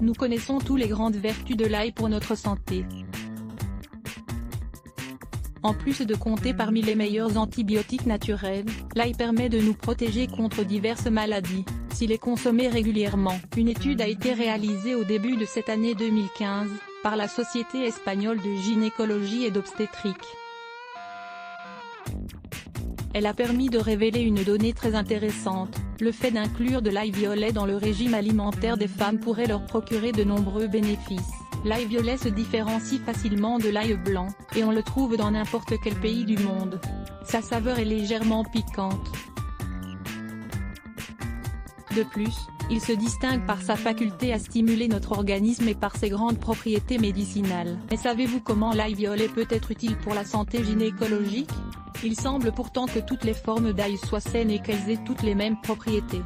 nous connaissons tous les grandes vertus de l'ail pour notre santé. En plus de compter parmi les meilleurs antibiotiques naturels, l'ail permet de nous protéger contre diverses maladies, s'il est consommé régulièrement. Une étude a été réalisée au début de cette année 2015, par la Société espagnole de gynécologie et d'obstétrique. Elle a permis de révéler une donnée très intéressante: le fait d'inclure de l'ail violet dans le régime alimentaire des femmes pourrait leur procurer de nombreux bénéfices. L'ail violet se différencie facilement de l'ail blanc, et on le trouve dans n'importe quel pays du monde. Sa saveur est légèrement piquante. De plus, il se distingue par sa faculté à stimuler notre organisme et par ses grandes propriétés médicinales. Mais savez-vous comment l'ail violet peut être utile pour la santé gynécologique? Il semble pourtant que toutes les formes d'ail soient saines et qu'elles aient toutes les mêmes propriétés.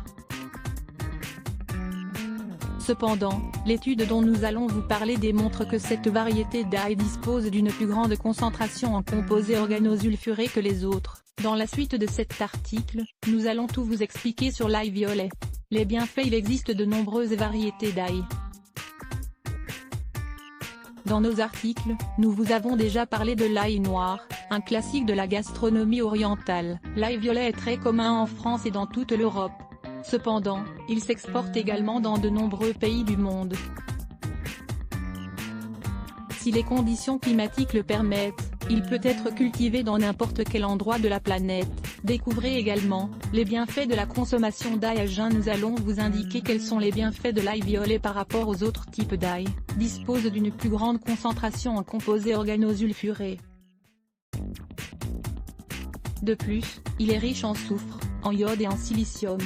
Cependant, l'étude dont nous allons vous parler démontre que cette variété d'ail dispose d'une plus grande concentration en composés organosulfurés que les autres. Dans la suite de cet article, nous allons tout vous expliquer sur l'ail violet. Les bienfaits. Il existe de nombreuses variétés d'ail. Dans nos articles, nous vous avons déjà parlé de l'ail noir, un classique de la gastronomie orientale. L'ail violet est très commun en France et dans toute l'Europe. Cependant, il s'exporte également dans de nombreux pays du monde. Si les conditions climatiques le permettent, il peut être cultivé dans n'importe quel endroit de la planète. Découvrez également les bienfaits de la consommation d'ail à jeun. Nous allons vous indiquer quels sont les bienfaits de l'ail violet par rapport aux autres types d'ail. Dispose d'une plus grande concentration en composés organosulfurés. De plus, il est riche en soufre, en iode et en silicium.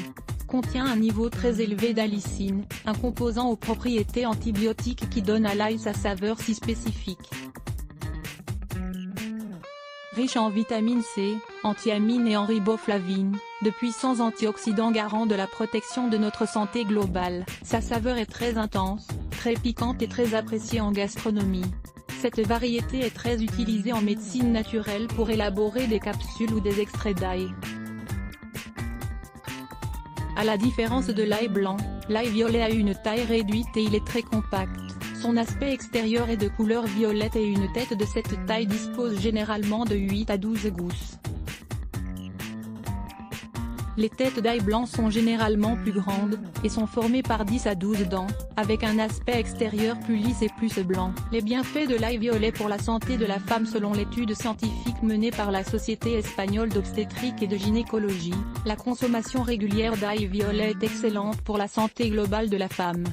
Contient un niveau très élevé d'allicine, un composant aux propriétés antibiotiques qui donne à l'ail sa saveur si spécifique. Riche en vitamine C, anthiamine et en riboflavine, de puissants antioxydants garants de la protection de notre santé globale. Sa saveur est très intense, très piquante et très appréciée en gastronomie. Cette variété est très utilisée en médecine naturelle pour élaborer des capsules ou des extraits d'ail. À la différence de l'ail blanc, l'ail violet a une taille réduite et il est très compact. Son aspect extérieur est de couleur violette et une tête de cette taille dispose généralement de 8 à 12 gousses. Les têtes d'ail blanc sont généralement plus grandes, et sont formées par 10 à 12 dents, avec un aspect extérieur plus lisse et plus blanc. Les bienfaits de l'ail violet pour la santé de la femme. Selon l'étude scientifique menée par la Société espagnole d'obstétrique et de gynécologie, la consommation régulière d'ail violet est excellente pour la santé globale de la femme.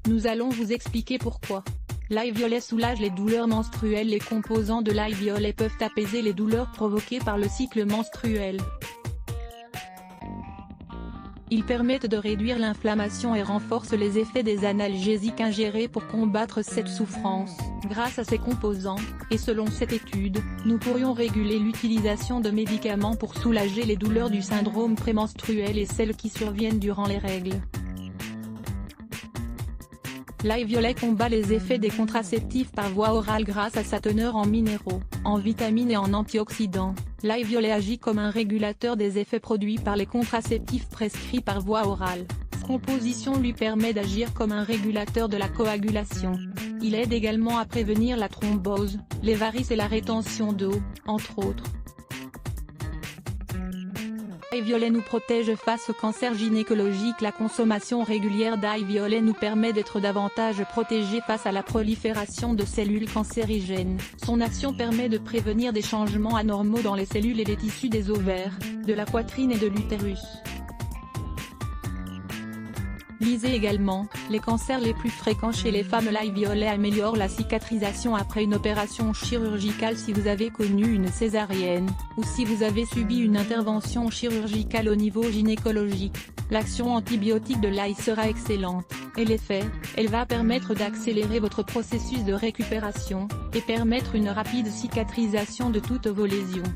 Nous allons vous expliquer pourquoi. L'ail violet soulage les douleurs menstruelles. Les composants de l'ail violet peuvent apaiser les douleurs provoquées par le cycle menstruel. Ils permettent de réduire l'inflammation et renforcent les effets des analgésiques ingérés pour combattre cette souffrance. Grâce à ces composants, et selon cette étude, nous pourrions réguler l'utilisation de médicaments pour soulager les douleurs du syndrome prémenstruel et celles qui surviennent durant les règles. L'ail violet combat les effets des contraceptifs par voie orale grâce à sa teneur en minéraux, en vitamines et en antioxydants. L'ail violet agit comme un régulateur des effets produits par les contraceptifs prescrits par voie orale. Sa composition lui permet d'agir comme un régulateur de la coagulation. Il aide également à prévenir la thrombose, les varices et la rétention d'eau, entre autres. L'ail violet nous protège face au cancer gynécologique. La consommation régulière d'ail violet nous permet d'être davantage protégés face à la prolifération de cellules cancérigènes. Son action permet de prévenir des changements anormaux dans les cellules et les tissus des ovaires, de la poitrine et de l'utérus. Lisez également, les cancers les plus fréquents chez les femmes. L'ail violet améliore la cicatrisation après une opération chirurgicale. Si vous avez connu une césarienne, ou si vous avez subi une intervention chirurgicale au niveau gynécologique, l'action antibiotique de l'ail sera excellente. Et l'effet, elle va permettre d'accélérer votre processus de récupération, et permettre une rapide cicatrisation de toutes vos lésions.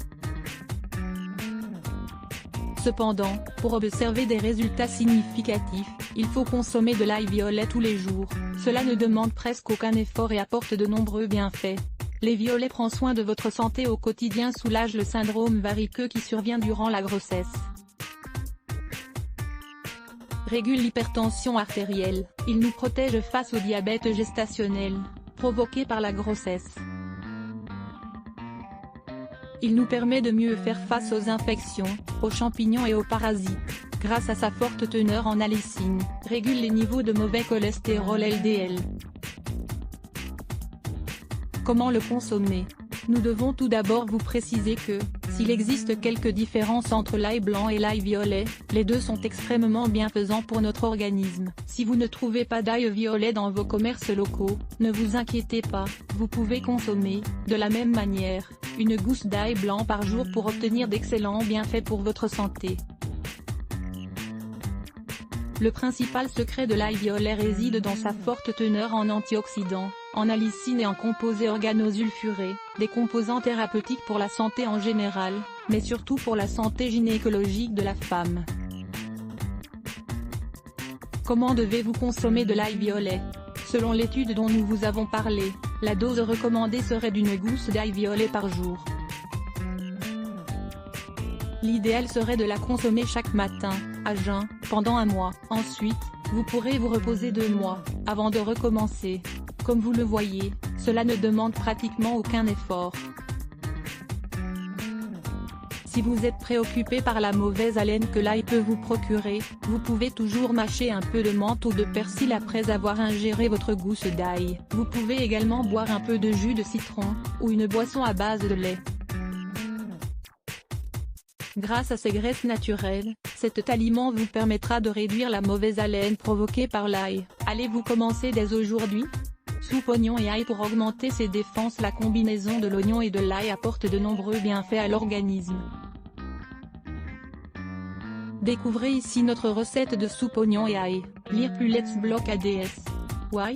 Cependant, pour observer des résultats significatifs, il faut consommer de l'ail violet tous les jours. Cela ne demande presque aucun effort et apporte de nombreux bienfaits. Les violets prend soin de votre santé au quotidien. Soulage le syndrome variqueux qui survient durant la grossesse. régule l'hypertension artérielle, il nous protège face au diabète gestationnel, provoqué par la grossesse. Il nous permet de mieux faire face aux infections, aux champignons et aux parasites. Grâce à sa forte teneur en allicine, régule les niveaux de mauvais cholestérol LDL. Comment le consommer? Nous devons tout d'abord vous préciser que, s'il existe quelques différences entre l'ail blanc et l'ail violet, les deux sont extrêmement bienfaisants pour notre organisme. Si vous ne trouvez pas d'ail violet dans vos commerces locaux, ne vous inquiétez pas, vous pouvez consommer, de la même manière, une gousse d'ail blanc par jour pour obtenir d'excellents bienfaits pour votre santé. Le principal secret de l'ail violet réside dans sa forte teneur en antioxydants, en allicine et en composés organosulfurés, des composants thérapeutiques pour la santé en général, mais surtout pour la santé gynécologique de la femme. Comment devez-vous consommer de l'ail violet? Selon l'étude dont nous vous avons parlé, la dose recommandée serait d'une gousse d'ail violet par jour. L'idéal serait de la consommer chaque matin, à jeun, pendant un mois. Ensuite, vous pourrez vous reposer 2 mois, avant de recommencer. Comme vous le voyez, cela ne demande pratiquement aucun effort. Si vous êtes préoccupé par la mauvaise haleine que l'ail peut vous procurer, vous pouvez toujours mâcher un peu de menthe ou de persil après avoir ingéré votre gousse d'ail. Vous pouvez également boire un peu de jus de citron, ou une boisson à base de lait. Grâce à ces graisses naturelles, cet aliment vous permettra de réduire la mauvaise haleine provoquée par l'ail. Allez-vous commencer dès aujourd'hui? Soupe oignon et ail pour augmenter ses défenses. La combinaison de l'oignon et de l'ail apporte de nombreux bienfaits à l'organisme. Découvrez ici notre recette de soupe oignon et ail. Lire plus Let's Block ADS. Why?